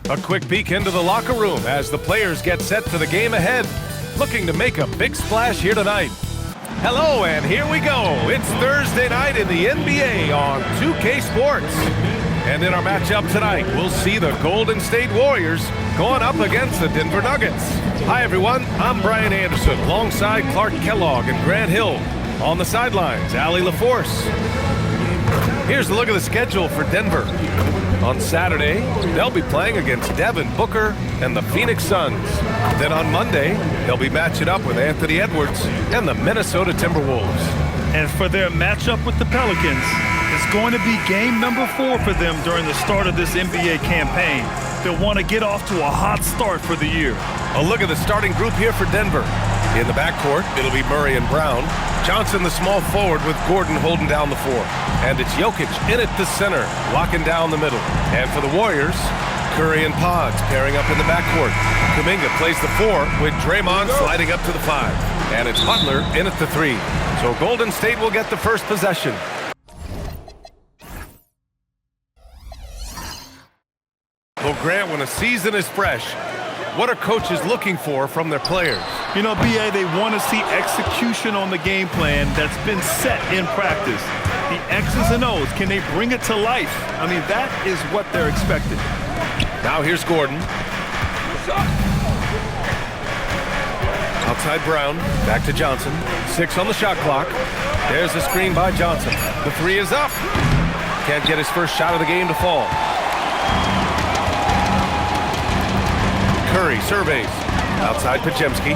A quick peek into the locker room as the players get set for the game ahead, looking to make a big splash here tonight. Hello, and here we go. It's Thursday night in the NBA on 2K Sports. And in our matchup tonight, we'll see the Golden State Warriors going up against the Denver Nuggets. Hi, everyone. I'm Brian Anderson, alongside Clark Kellogg and Grant Hill. On the sidelines, Allie LaForce. Here's a look at the schedule for Denver. On Saturday, they'll be playing against Devin Booker and the Phoenix Suns. Then on Monday, they'll be matching up with Anthony Edwards and the Minnesota Timberwolves. And for their matchup with the Pelicans, it's going to be game number 4 for them during the start of this NBA campaign. They'll want to get off to a hot start for the year. A look at the starting group here for Denver. In the backcourt, it'll be Murray and Brown. Johnson, the small forward, with Gordon holding down the 4. And it's Jokic in at the center, locking down the middle. And for the Warriors, Curry and Pods pairing up in the backcourt. Kuminga plays the 4 with Draymond sliding up to the 5. And it's Butler in at the 3. So Golden State will get the first possession. Well, Grant, when a season is fresh, what are coaches looking for from their players? You know, B.A., they want to see execution on the game plan that's been set in practice. The X's and O's, can they bring it to life? I mean, that is what they're expecting. Now here's Gordon. Outside Brown, back to Johnson. 6 on the shot clock. There's the screen by Johnson. The 3 is up. Can't get his first shot of the game to fall. Curry surveys. Outside Podziemski.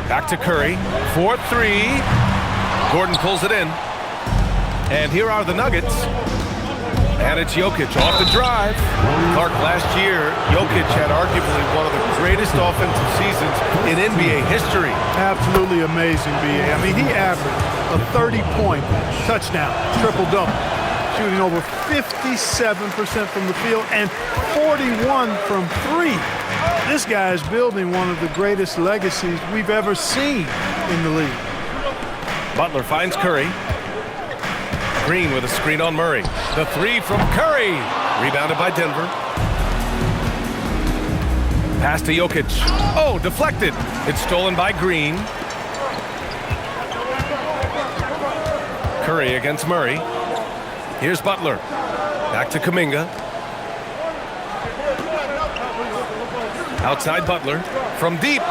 Back to Curry. 4-3. Gordon pulls it in. And here are the Nuggets. And it's Jokic off the drive. Clark, last year, Jokic had arguably one of the greatest offensive seasons in NBA history. Absolutely amazing, B.A. I mean, he averaged a 30-point touchdown, triple-double, shooting over 57% from the field and 41 from 3. This guy is building one of the greatest legacies we've ever seen in the league. Butler finds Curry. Green with a screen on Murray. The 3 from Curry. Rebounded by Denver. Pass to Jokic. Oh, deflected. It's stolen by Green. Curry against Murray. Here's Butler. Back to Kuminga. Outside Butler. From deep.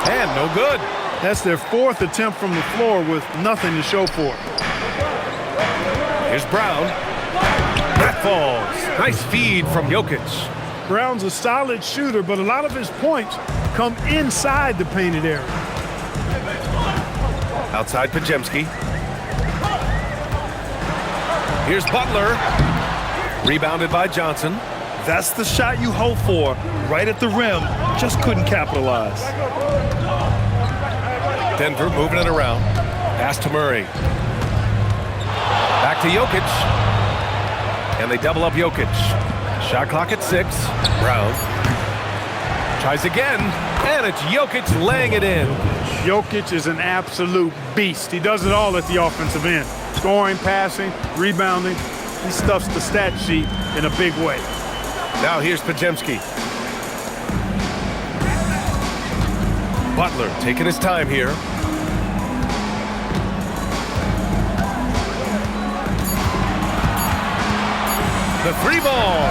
And no good. That's their 4th attempt from the floor with nothing to show for it. Here's Brown. That falls. Nice feed from Jokic. Brown's a solid shooter, but a lot of his points come inside the painted area. Outside Podziemski. Here's Butler. Rebounded by Johnson. That's the shot you hope for. Right at the rim. Just couldn't capitalize. Denver moving it around. Pass to Murray. Back to Jokic. And they double up Jokic. Shot clock at 6. Brown tries again. And it's Jokic laying it in. Jokic is an absolute beast. He does it all at the offensive end. Scoring, passing, rebounding. He stuffs the stat sheet in a big way. Now here's Podziemski. Butler taking his time here. The 3 ball.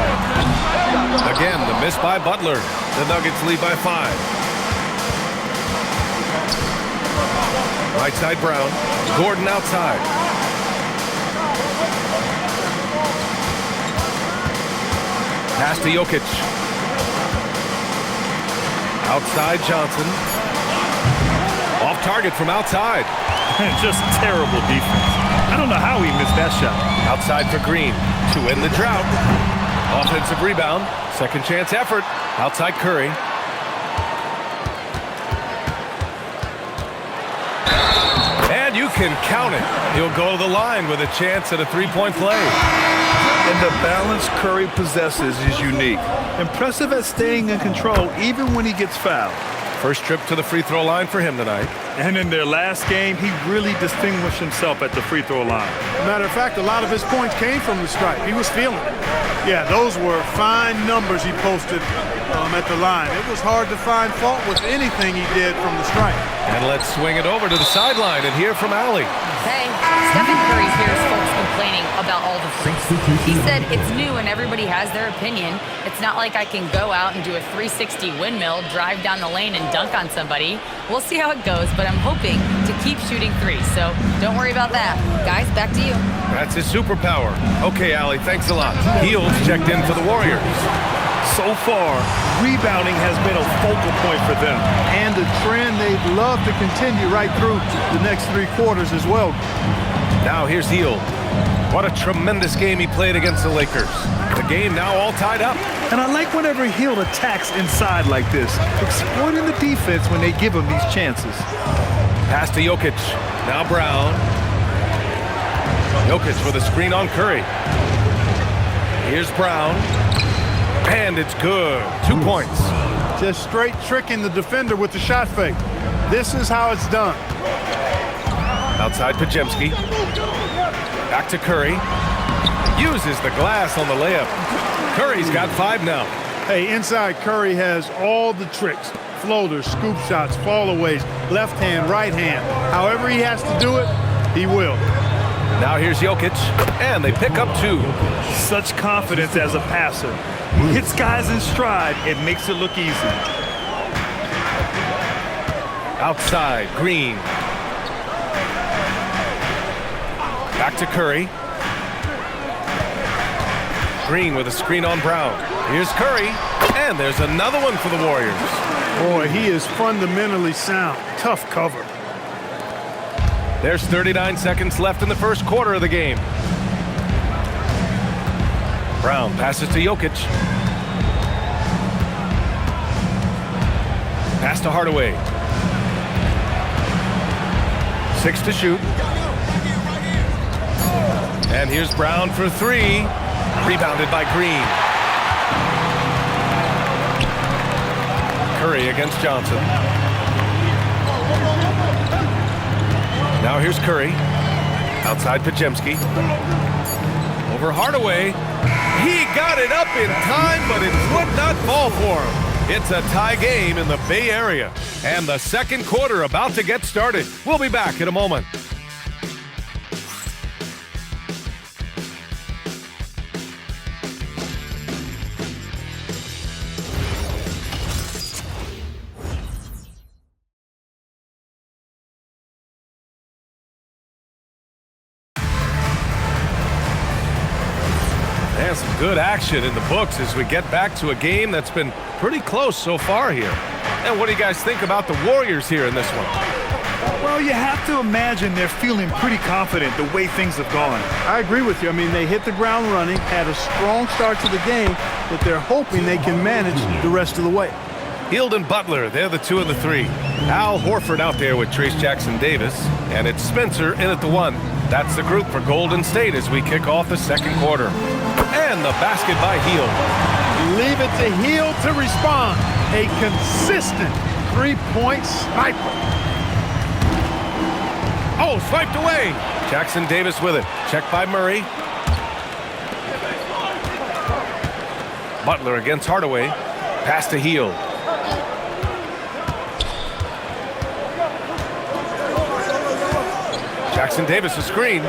Again, the miss by Butler. The Nuggets lead by 5. Right side Brown. Gordon outside. Pass to Jokic. Outside Johnson. Off target from outside. Just terrible defense. I don't know how he missed that shot. Outside for Green to end the drought. Offensive rebound. Second chance effort. Outside Curry. And you can count it. He'll go to the line with a chance at a 3-point play. And the balance Curry possesses is unique. Impressive at staying in control even when he gets fouled. First trip to the free throw line for him tonight. And in their last game, he really distinguished himself at the free throw line. Matter of fact, a lot of his points came from the stripe. He was feeling it. Yeah, those were fine numbers he posted at the line. It was hard to find fault with anything he did from the stripe. And let's swing it over to the sideline and hear from Allie. Hey, Stephen Curry hears folks complaining about all the things. He said it's new and everybody has their opinion. It's not like I can go out and do a 360 windmill, drive down the lane and dunk on somebody. We'll see how it goes, but I'm hoping to keep shooting threes, so don't worry about that. Guys, back to you. That's his superpower. Okay, Allie, thanks a lot. Heels checked in for the Warriors. So far, rebounding has been a focal point for them. And a trend they'd love to continue right through the next 3 quarters as well. Now here's Hield. What a tremendous game he played against the Lakers. The game now all tied up. And I like whenever Hield attacks inside like this, exploiting the defense when they give him these chances. Pass to Jokic. Now Brown. Jokic with a screen on Curry. Here's Brown. And it's good. 2 points. Just straight tricking the defender with the shot fake. This is how it's done. Outside Podziemski. Back to Curry. Uses the glass on the layup. Curry's got 5 now. Hey, inside Curry has all the tricks. Floaters, scoop shots, fallaways, left hand, right hand. However he has to do it, he will. Now here's Jokic, and they pick up 2. Such confidence as a passer. He hits guys in stride. It makes it look easy. Outside, Green. Back to Curry. Green with a screen on Brown. Here's Curry, and there's another one for the Warriors. Boy, he is fundamentally sound. Tough cover. There's 39 seconds left in the first quarter of the game. Brown passes to Jokic. Pass to Hardaway. 6 to shoot. And here's Brown for 3. Rebounded by Green. Curry against Johnson. Now here's Curry. Outside Podziemski. Over Hardaway. He got it up in time, but it would not fall for him. It's a tie game in the Bay Area. And the second quarter about to get started. We'll be back in a moment. And some good action in the books as we get back to a game that's been pretty close so far here. And what do you guys think about the Warriors here in this one? Well, you have to imagine they're feeling pretty confident the way things have gone. I agree with you. I mean, they hit the ground running, had a strong start to the game, but they're hoping they can manage the rest of the way. Hield and Butler, they're the 2 and the 3. Al Horford out there with Trayce Jackson-Davis. And it's Spencer in at the 1. That's the group for Golden State as we kick off the second quarter. And the basket by Hield. Leave it to Hield to respond. A consistent 3-point sniper. Oh, swiped away. Jackson-Davis with it. Checked by Murray. Butler against Hardaway. Pass to Hield. Jackson-Davis a screen.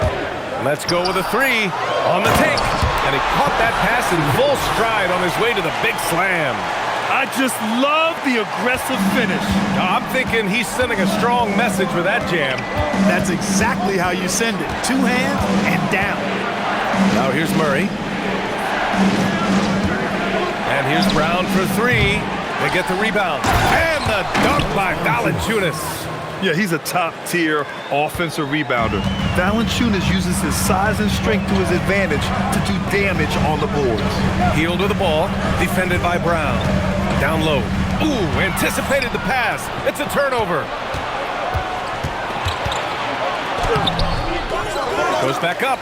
Let's go with a 3 on the take. And he caught that pass in full stride on his way to the big slam. I just love the aggressive finish. I'm thinking he's sending a strong message with that jam. That's exactly how you send it. 2 hands and down. Now here's Murray. And here's Brown for 3. They get the rebound. And the dunk by Valanciunas. Yeah, he's a top-tier offensive rebounder. Valanciunas uses his size and strength to his advantage to do damage on the boards. Hield with the ball, defended by Brown. Down low. Ooh, anticipated the pass. It's a turnover. Goes back up.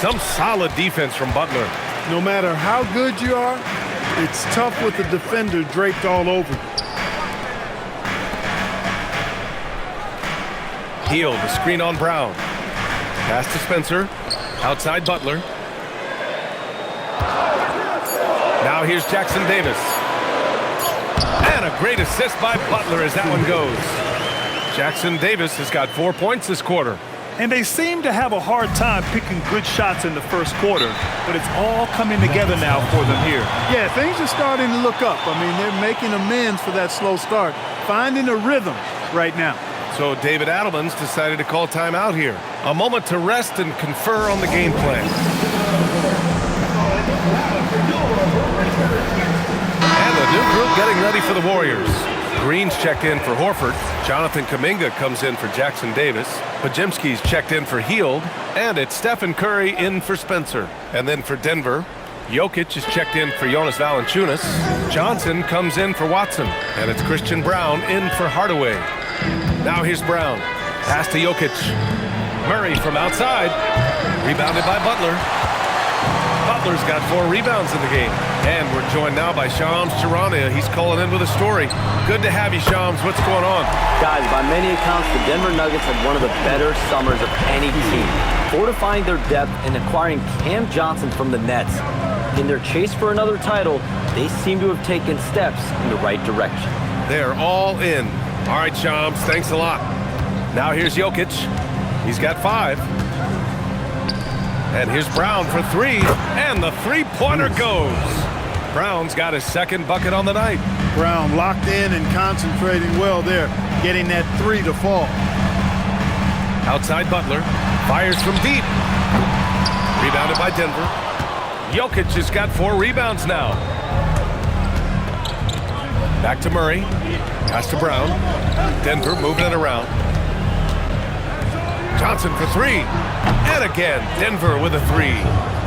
Some solid defense from Butler. No matter how good you are, it's tough with the defender draped all over you. Hield, the screen on Brown. Pass to Spencer. Outside Butler. Now here's Jackson Davis. And a great assist by Butler as that one goes. Jackson Davis has got 4 points this quarter. And they seem to have a hard time picking good shots in the first quarter, but it's all coming together now for them here. Yeah, things are starting to look up. I mean, they're making amends for that slow start, finding a rhythm right now. So David Adelman's decided to call timeout here. A moment to rest and confer on the game plan. And the new group getting ready for the Warriors. Green's checked in for Horford. Jonathan Kuminga comes in for Jackson Davis. Podziemski's checked in for Hield. And it's Stephen Curry in for Spencer. And then for Denver, Jokic is checked in for Jonas Valanciunas. Johnson comes in for Watson. And it's Christian Braun in for Hardaway. Now here's Brown. Pass to Jokic. Murray from outside. Rebounded by Butler. Butler's got 4 rebounds in the game. And we're joined now by Shams Charania. He's calling in with a story. Good to have you, Shams. What's going on? Guys, by many accounts, the Denver Nuggets had one of the better summers of any team, fortifying their depth and acquiring Cam Johnson from the Nets. In their chase for another title, they seem to have taken steps in the right direction. They're all in. All right, Shams, thanks a lot. Now here's Jokic. He's got 5. And here's Brown for 3. And the three-pointer goes. Brown's got his second bucket on the night. Brown locked in and concentrating well there, getting that 3 to fall. Outside Butler. Fires from deep. Rebounded by Denver. Jokic has got 4 rebounds now. Back to Murray. Pass to Brown. Denver moving it around. Johnson for 3. And again, Denver with a 3.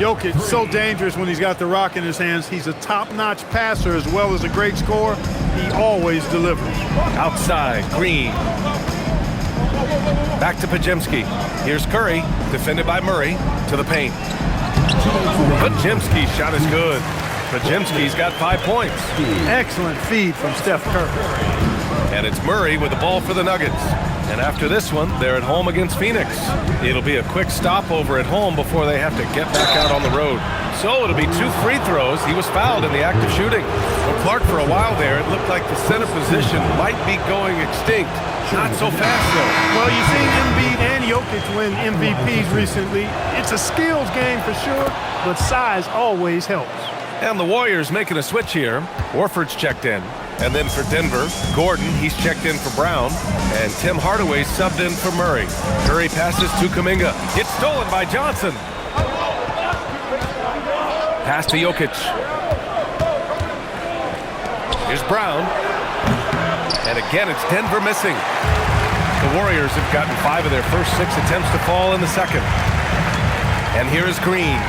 Jokic, so dangerous when he's got the rock in his hands. He's a top-notch passer as well as a great scorer. He always delivers. Outside, Green. Back to Podziemski. Here's Curry, defended by Murray, to the paint. Podziemski's shot is good. Podziemski's got 5 points. Excellent feed from Steph Curry. And it's Murray with the ball for the Nuggets. And after this one, they're at home against Phoenix. It'll be a quick stopover at home before they have to get back out on the road. So it'll be 2 free throws. He was fouled in the act of shooting. For Clark, for a while there, it looked like the center position might be going extinct. Not so fast, though. Well, you've seen Embiid and Jokic win MVPs recently. It's a skills game for sure, but size always helps. And the Warriors making a switch here. Horford's checked in. And then for Denver, Gordon, he's checked in for Brown. And Tim Hardaway subbed in for Murray. Curry passes to Kuminga. It's stolen by Johnson. Pass to Jokic. Here's Brown. And again, it's Denver missing. The Warriors have gotten 5 of their first 6 attempts to fall in the second. And here is Green.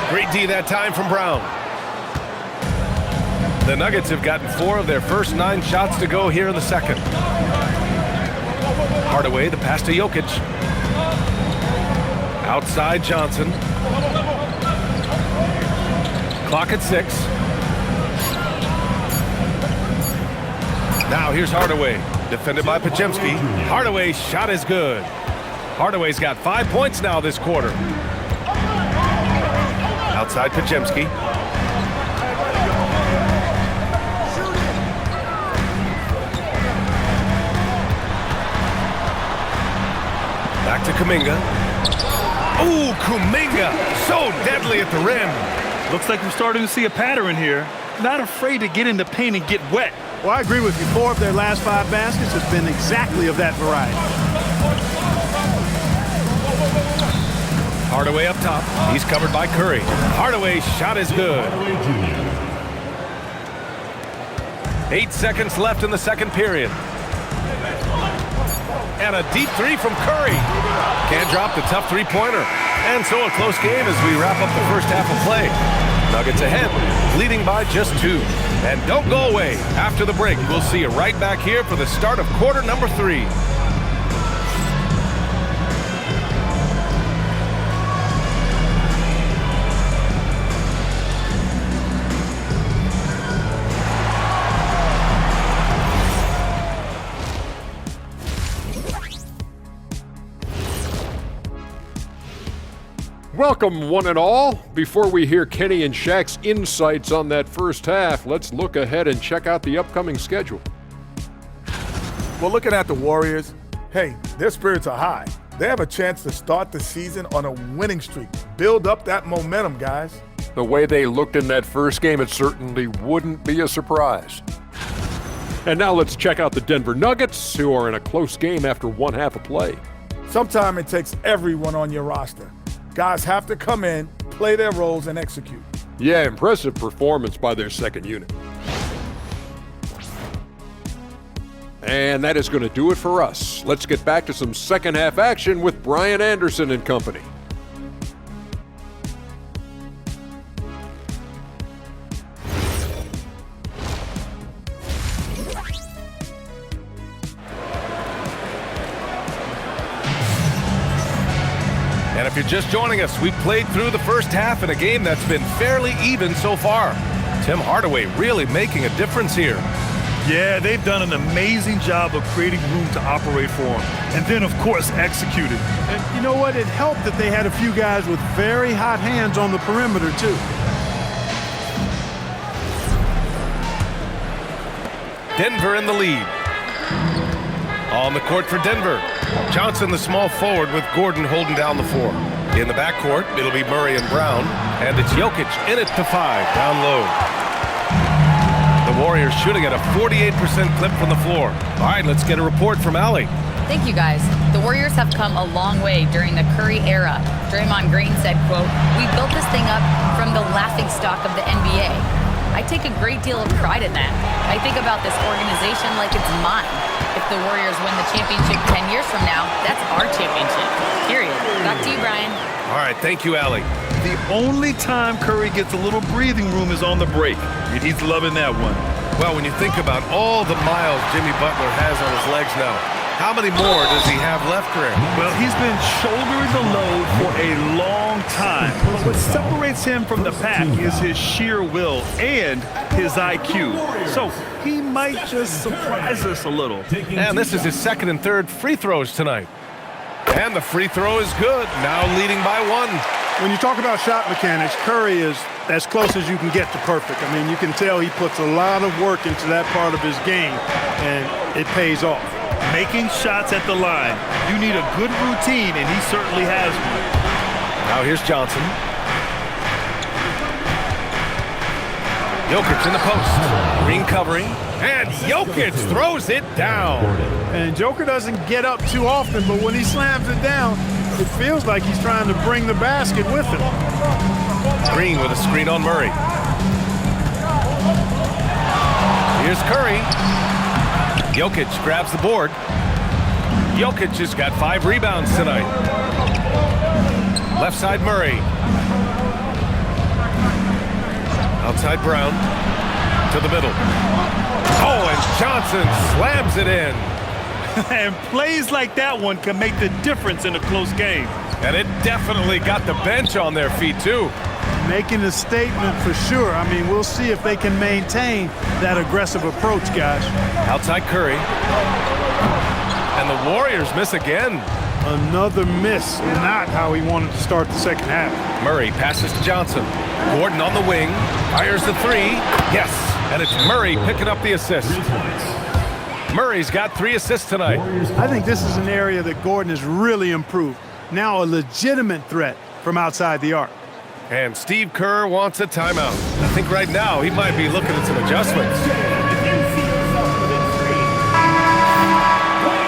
Great D that time from Brown. The Nuggets have gotten 4 of their first 9 shots to go here in the second. Hardaway, the pass to Jokic. Outside Johnson. Clock at 6. Now here's Hardaway, defended by Podziemski. Hardaway's shot is good. Hardaway's got 5 points now this quarter. Outside Podziemski. Back to Kuminga. Ooh, Kuminga, so deadly at the rim. Looks like we're starting to see a pattern here. Not afraid to get in the paint and get wet. Well, I agree with you. 4 of their last 5 baskets has been exactly of that variety. Hardaway up top. He's covered by Curry. Hardaway's shot is good. 8 seconds left in the second period. And a deep 3 from Curry. Can't drop the tough 3-pointer. And so a close game as we wrap up the first half of play. Nuggets ahead, leading by just 2. And don't go away. After the break, we'll see you right back here for the start of quarter number 3. Welcome, one and all. Before we hear Kenny and Shaq's insights on that first half, let's look ahead and check out the upcoming schedule. Well, looking at the Warriors, hey, their spirits are high. They have a chance to start the season on a winning streak. Build up that momentum, guys. The way they looked in that first game, it certainly wouldn't be a surprise. And now let's check out the Denver Nuggets, who are in a close game after one half of play. Sometimes it takes everyone on your roster. Guys have to come in, play their roles, and execute. Yeah, impressive performance by their second unit. And that is going to do it for us. Let's get back to some second half action with Brian Anderson and company. And if you're just joining us, we played through the first half in a game that's been fairly even so far. Tim Hardaway really making a difference here. Yeah, they've done an amazing job of creating room to operate for him. And then, of course, executed. And you know what? It helped that they had a few guys with very hot hands on the perimeter, too. Denver in the lead. On the court for Denver. Johnson, the small forward, with Gordon holding down the four. In the backcourt, it'll be Murray and Brown. And it's Jokic in it to 5, down low. The Warriors shooting at a 48% clip from the floor. All right, let's get a report from Allie. Thank you, guys. The Warriors have come a long way during the Curry era. Draymond Green said, quote, "We built this thing up from the laughingstock of the NBA. I take a great deal of pride in that. I think about this organization like it's mine. If the Warriors win the championship 10 years from now, that's our championship. Period." Back to you, Brian. All right, thank you, Allie. The only time Curry gets a little breathing room is on the break. And he's loving that one. Well, when you think about all the miles Jimmy Butler has on his legs now, how many more does he have left, Graham? Well, he's been shouldering the load for a long time. But what separates him from the pack is his sheer will and his IQ. So he might just surprise us a little. And this is his second and third free throws tonight. And the free throw is good, now leading by 1. When you talk about shot mechanics, Curry is as close as you can get to perfect. I mean, you can tell he puts a lot of work into that part of his game, and it pays off. Making shots at the line. You need a good routine, and he certainly has one. Now here's Johnson. Jokic in the post. Green covering. And Jokic throws it down. And Joker doesn't get up too often, but when he slams it down, it feels like he's trying to bring the basket with him. Green with a screen on Murray. Here's Curry. Jokic grabs the board. Jokic has got 5 rebounds tonight. Left side Murray. Outside Brown. To the middle. Oh, and Johnson slams it in. And plays like that one can make the difference in a close game. And it definitely got the bench on their feet, too. Making a statement for sure. I mean, we'll see if they can maintain that aggressive approach, guys. Outside Curry. And the Warriors miss again. Another miss. Not how he wanted to start the second half. Murray passes to Johnson. Gordon on the wing. Fires the 3. Yes. And it's Murray picking up the assist. Murray's got 3 assists tonight. I think this is an area that Gordon has really improved. Now a legitimate threat from outside the arc. And Steve Kerr wants a timeout. I think right now he might be looking at some adjustments.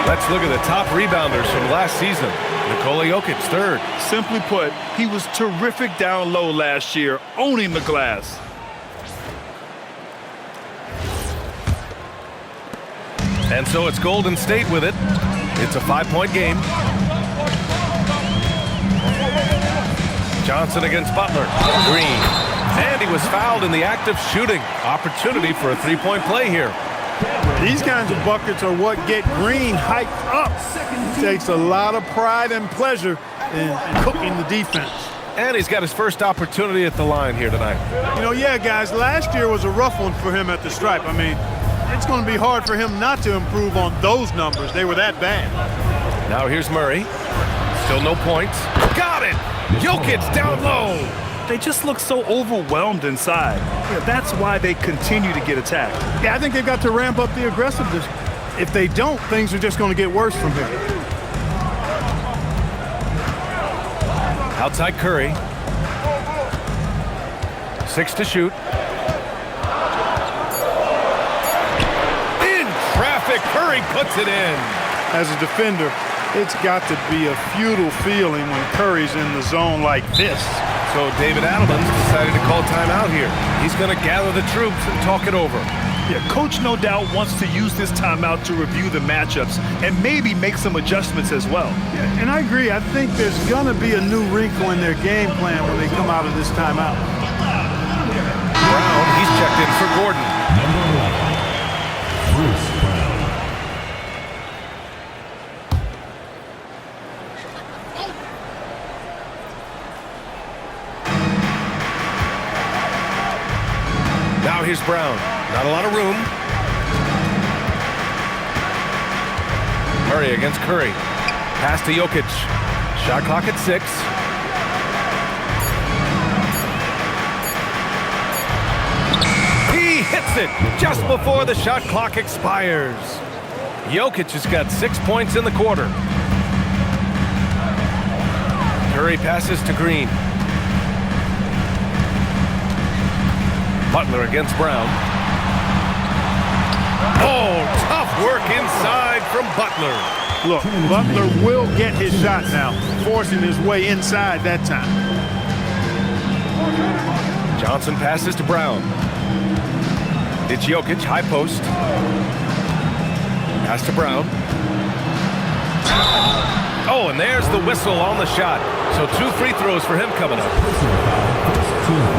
Let's look at the top rebounders from last season. Nikola Jokic, 3rd. Simply put, he was terrific down low last year, owning the glass. And so it's Golden State with it. It's a 5-point game. Johnson against Butler. Green. And he was fouled in the act of shooting. Opportunity for a 3-point play here. These kinds of buckets are what get Green hyped up. He takes a lot of pride and pleasure in cooking the defense. And he's got his first opportunity at the line here tonight. You know, yeah, guys, last year was a rough one for him at the stripe. I mean, it's going to be hard for him not to improve on those numbers. They were that bad. Now here's Murray. Still no points. Got it! Jokic down low. They just look so overwhelmed inside. That's why they continue to get attacked. Yeah, I think they've got to ramp up the aggressiveness. If they don't, things are just going to get worse from here. Outside Curry. 6 to shoot. In traffic, Curry puts it in. As a defender, it's got to be a futile feeling when Curry's in the zone like this. So David Adelman's decided to call timeout here. He's going to gather the troops and talk it over. Yeah, coach no doubt wants to use this timeout to review the matchups and maybe make some adjustments as well. Yeah, and I agree. I think there's going to be a new wrinkle in their game plan when they come out of this timeout. Brown, he's checked in for Gordon. Number 11, Bruce Brown. Now here's Brown. Not a lot of room. Murray against Curry. Pass to Jokic. Shot clock at 6. He hits it just before the shot clock expires. Jokic has got 6 points in the quarter. Curry passes to Green. Butler against Brown. Oh, tough work inside from Butler. Look, Butler will get his shot now, forcing his way inside that time. Johnson passes to Brown. It's Jokic, high post. Pass to Brown. Oh, and there's the whistle on the shot. So 2 free throws for him coming up.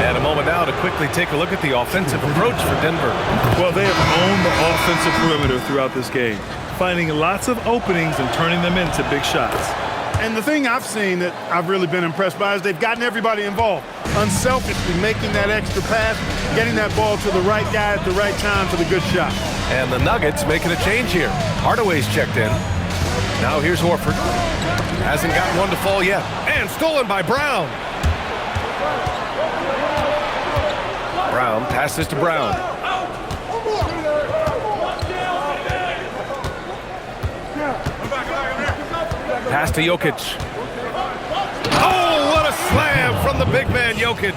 And a moment now to quickly take a look at the offensive approach for Denver. Well, they have owned the offensive perimeter throughout this game, finding lots of openings and turning them into big shots. And the thing I've seen that I've really been impressed by is they've gotten everybody involved. Unselfishly making that extra pass, getting that ball to the right guy at the right time for the good shot. And the Nuggets making a change here. Hardaway's checked in. Now here's Horford. Hasn't gotten one to fall yet. And stolen by Brown. Brown passes to Brown. Pass to Jokic. Oh, what a slam from the big man, Jokic.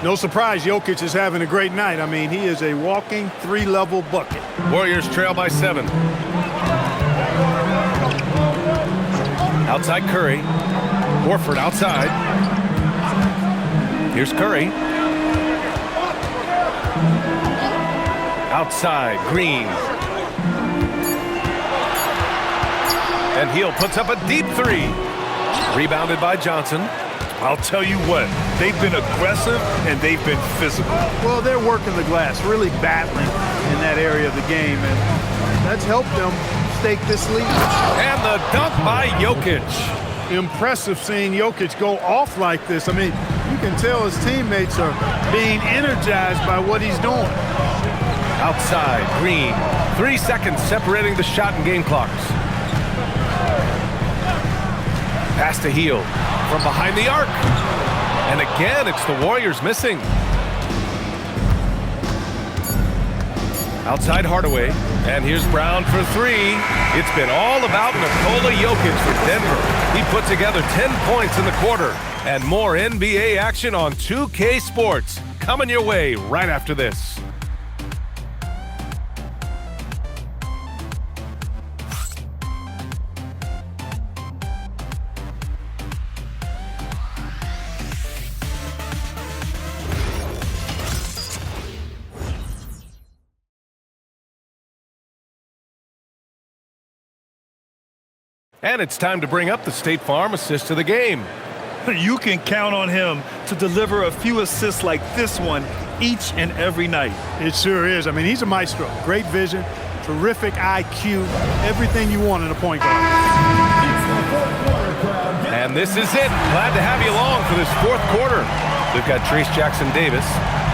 No surprise, Jokic is having a great night. I mean, he is a walking 3-level bucket. Warriors trail by 7. Outside Curry. Horford outside. Here's Curry. Outside, Green. And Hield puts up a deep 3. Rebounded by Johnson. I'll tell you what, they've been aggressive and they've been physical. Well, they're working the glass, really battling in that area of the game, and that's helped them stake this lead. And the dunk by Jokic. Impressive seeing Jokic go off like this. I mean, you can tell his teammates are being energized by what he's doing. Outside, Green. 3 seconds separating the shot and game clocks. Pass to Hield from behind the arc. And again, it's the Warriors missing. Outside Hardaway. And here's Brown for 3. It's been all about Nikola Jokic for Denver. He put together 10 points in the quarter. And more NBA action on 2K Sports. Coming your way right after this. And it's time to bring up the State Farm assist of the game. You can count on him to deliver a few assists like this one each and every night. It sure is. I mean, he's a maestro. Great vision, terrific IQ, everything you want in a point guard. And this is it. Glad to have you along for this 4th quarter. We've got Trace Jackson-Davis.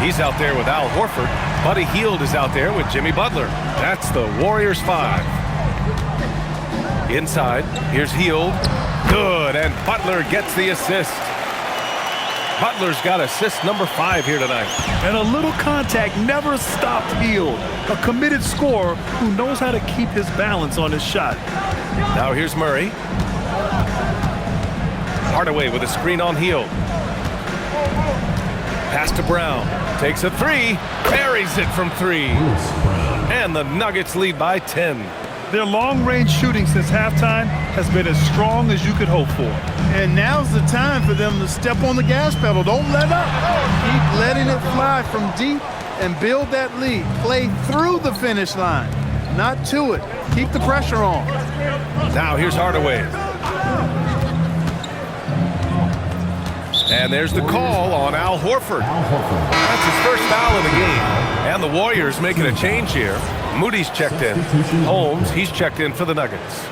He's out there with Al Horford. Buddy Hield is out there with Jimmy Butler. That's the Warriors 5. Inside, here's Hield. Good, and Butler gets the assist. Butler's got assist number 5 here tonight. And a little contact never stopped Hield. A committed scorer who knows how to keep his balance on his shot. Now here's Murray. Hardaway with a screen on Hield. Pass to Brown. Takes a 3. Buries it from 3. And the Nuggets lead by 10. Their long-range shooting since halftime has been as strong as you could hope for. And now's the time for them to step on the gas pedal. Don't let up. Keep letting it fly from deep and build that lead. Play through the finish line, not to it. Keep the pressure on. Now here's Hardaway. And there's the call on Al Horford. That's his first foul of the game. And the Warriors making a change here. Moody's checked in. Holmes, he's checked in for the Nuggets.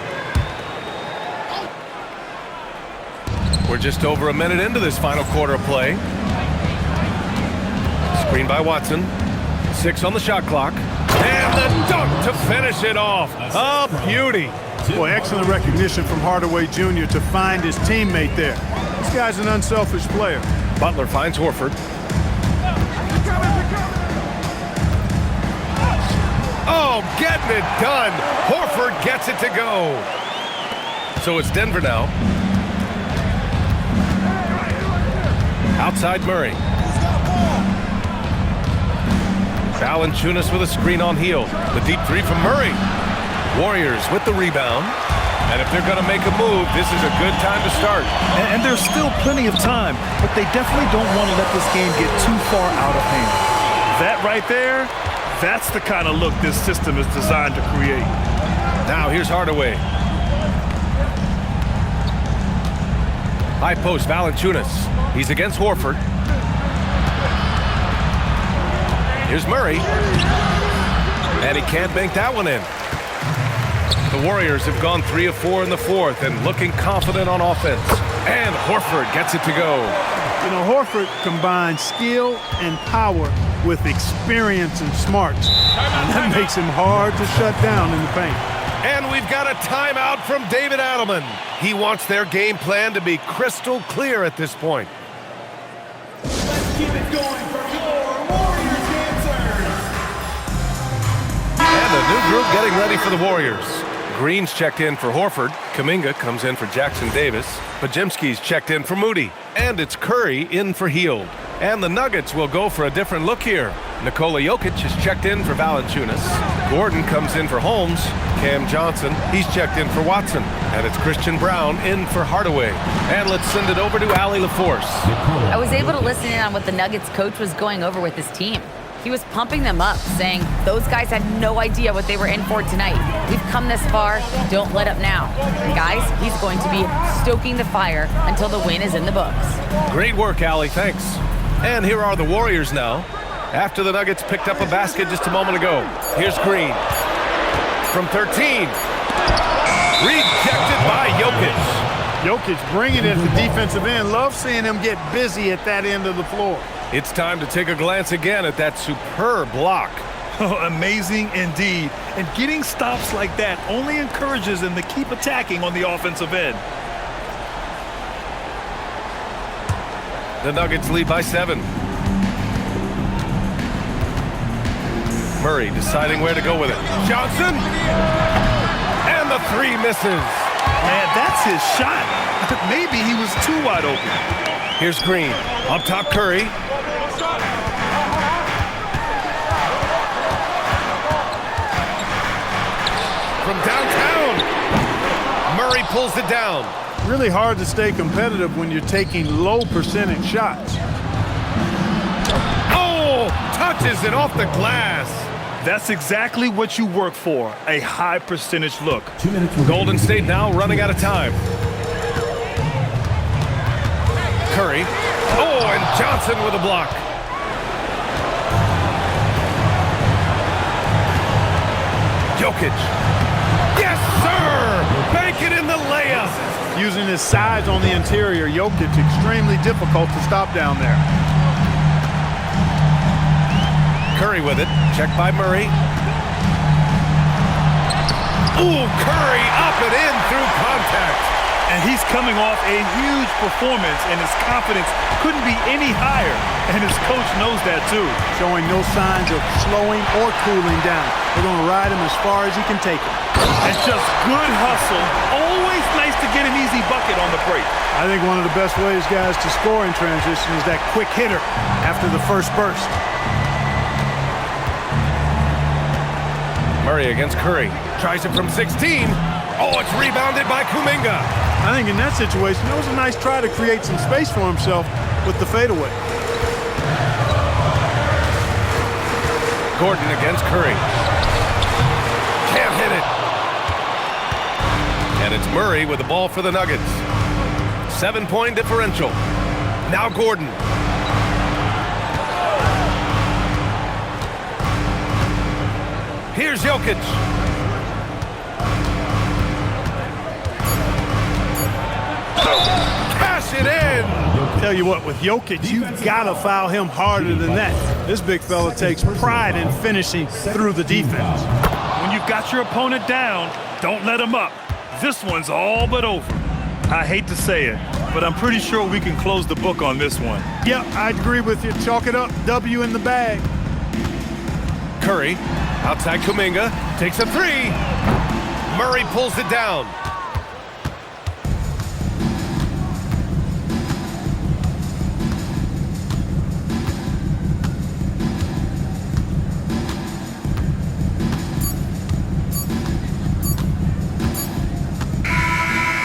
We're just over a minute into this final quarter of play. Screen by Watson. 6 on the shot clock. And the dunk to finish it off. A beauty. Boy, excellent recognition from Hardaway Jr. to find his teammate there. This guy's an unselfish player. Butler finds Horford. Oh, getting it done. Horford gets it to go. So it's Denver now. Outside Murray. Valanciunas with a screen on Hield. The deep 3 from Murray. Warriors with the rebound. And if they're going to make a move, this is a good time to start. And there's still plenty of time, but they definitely don't want to let this game get too far out of hand. That right there, that's the kind of look this system is designed to create. Now here's Hardaway. High post, Valanciunas. He's against Horford. Here's Murray. And he can't bank that one in. The Warriors have gone 3 of 4 in the fourth and looking confident on offense. And Horford gets it to go. You know, Horford combines skill and power with experience and smarts. And that makes him hard to shut down in the paint. And we've got a timeout from David Adelman. He wants their game plan to be crystal clear at this point. Let's keep it going for your Warriors dancers. And a new group getting ready for the Warriors. Green's checked in for Horford. Kuminga comes in for Jackson Davis. Podziemski's checked in for Moody. And it's Curry in for Hield. And the Nuggets will go for a different look here. Nikola Jokic is checked in for Valanciunas. Gordon comes in for Holmes. Cam Johnson, he's checked in for Watson. And it's Christian Brown in for Hardaway. And let's send it over to Allie LaForce. I was able to listen in on what the Nuggets coach was going over with his team. He was pumping them up, saying those guys had no idea what they were in for tonight. We've come this far, don't let up now. Guys, he's going to be stoking the fire until the win is in the books. Great work, Allie, thanks. And here are the Warriors now. After the Nuggets picked up a basket just a moment ago. Here's Green. From 13. Rejected by Jokic. Jokic bringing it at the defensive end. Love seeing him get busy at that end of the floor. It's time to take a glance again at that superb block. Oh, amazing indeed. And getting stops like that only encourages them to keep attacking on the offensive end. The Nuggets lead by 7. Murray deciding where to go with it. Johnson! And the 3 misses. Man, that's his shot. Maybe he was too wide open. Here's Green. Up top, Curry. From downtown. Murray pulls it down. Really hard to stay competitive when you're taking low percentage shots. Oh, touches it off the glass. That's exactly what you work for, a high percentage look. 2 minutes. Golden State now running out of time. Curry. Oh, and Johnson with a block. Jokic. Yes, sir! Bank it in the layup. Using his size on the interior, Jokic extremely difficult to stop down there. Curry with it. Checked by Murray. Ooh, Curry up and in through contact. And he's coming off a huge performance, and his confidence couldn't be any higher. And his coach knows that too. Showing no signs of slowing or cooling down. They're going to ride him as far as he can take him. And just good hustle. Always nice to get an easy bucket on the break. I think one of the best ways, guys, to score in transition is that quick hitter after the first burst. Murray against Curry. Tries it from 16. Oh, it's rebounded by Kuminga. I think in that situation, it was a nice try to create some space for himself with the fadeaway. Gordon against Curry. Can't hit it. And it's Murray with the ball for the Nuggets. 7-point differential. Now Gordon. Here's Jokic. Cash it in. Tell you what, with Jokic, you've got to foul him harder than that. This big fella takes pride in finishing through the defense. When you've got your opponent down, don't let him up. This one's all but over. I hate to say it, but I'm pretty sure we can close the book on this one. Yep, I'd agree with you. Chalk it up. W in the bag. Curry, outside Kuminga, takes a three. Murray pulls it down.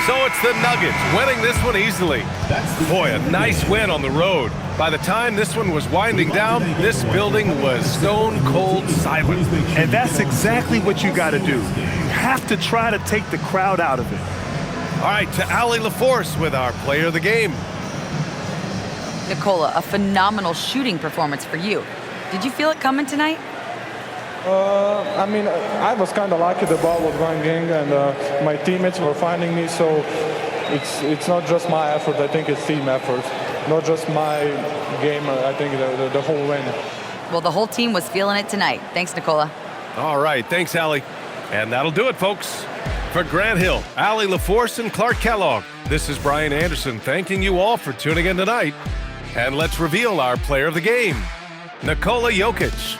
So it's the Nuggets winning this one easily. Boy, a nice win on the road. By the time this one was winding down, this building was stone cold silent. And that's exactly what you got to do. You have to try to take the crowd out of it. All right, to Allie LaForce with our player of the game. Nikola, a phenomenal shooting performance for you. Did you feel it coming tonight? I mean, I was kind of lucky the ball was going in, and my teammates were finding me, so it's not just my effort. I think it's team effort, not just my game. I think the whole win. Well, the whole team was feeling it tonight. Thanks, Nikola. All right, thanks, Allie. And that'll do it, folks. For Grant Hill, Allie LaForce, and Clark Kellogg, this is Brian Anderson thanking you all for tuning in tonight. And let's reveal our player of the game, Nikola Jokic.